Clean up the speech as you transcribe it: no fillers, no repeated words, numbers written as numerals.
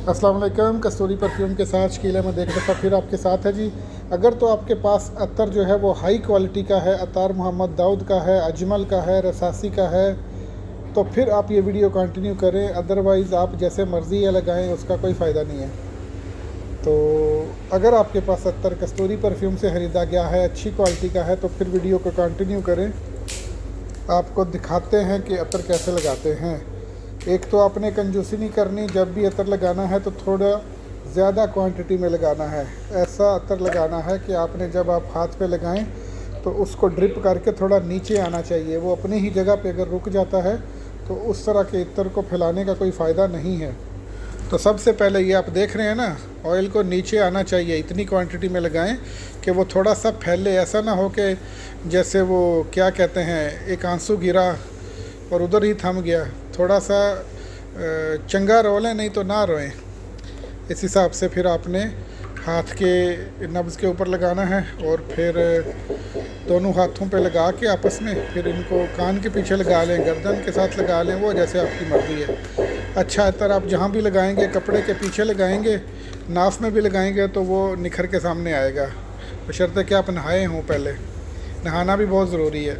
अस्सलाम वालेकुम। कस्तूरी परफ्यूम के साथ शकील अहमद एक दफ़ा फिर आपके साथ है जी। अगर तो आपके पास अतर जो है वो हाई क्वालिटी का है, अतार मोहम्मद दाऊद का है, अजमल का है, रसासी का है, तो फिर आप ये वीडियो कंटिन्यू करें। अदरवाइज़ आप जैसे मर्ज़ी ये लगाएं, उसका कोई फ़ायदा नहीं है। तो अगर आपके पास अतर कस्तूरी परफ्यूम से ख़रीदा गया है, अच्छी क्वालिटी का है, तो फिर वीडियो को कंटिन्यू करें। आपको दिखाते हैं कि अतर कैसे लगाते हैं। एक तो आपने कंजूसी नहीं करनी, जब भी अतर लगाना है तो थोड़ा ज़्यादा क्वांटिटी में लगाना है। ऐसा अतर लगाना है कि आपने जब आप हाथ पे लगाएं तो उसको ड्रिप करके थोड़ा नीचे आना चाहिए। वो अपनी ही जगह पे अगर रुक जाता है तो उस तरह के इत्र को फैलाने का कोई फ़ायदा नहीं है। तो सबसे पहले ये आप देख रहे हैं ना, ऑयल को नीचे आना चाहिए। इतनी क्वांटिटी में लगाएं कि वो थोड़ा सा फैले। ऐसा ना हो कि जैसे वो क्या कहते हैं, एक आंसू गिरा और उधर ही थम गया। थोड़ा सा चंगा रोलें, नहीं तो ना रोएं। इस हिसाब से फिर आपने हाथ के नब्ज़ के ऊपर लगाना है और फिर दोनों हाथों पे लगा के आपस में फिर इनको कान के पीछे लगा लें, गर्दन के साथ लगा लें, वो जैसे आपकी मर्ज़ी है। अच्छा अतर आप जहाँ भी लगाएंगे, कपड़े के पीछे लगाएंगे, नाफ में भी लगाएंगे तो वो निखर के सामने आएगा, बशर्ते कि आप नहाए हों। पहले नहाना भी बहुत ज़रूरी है।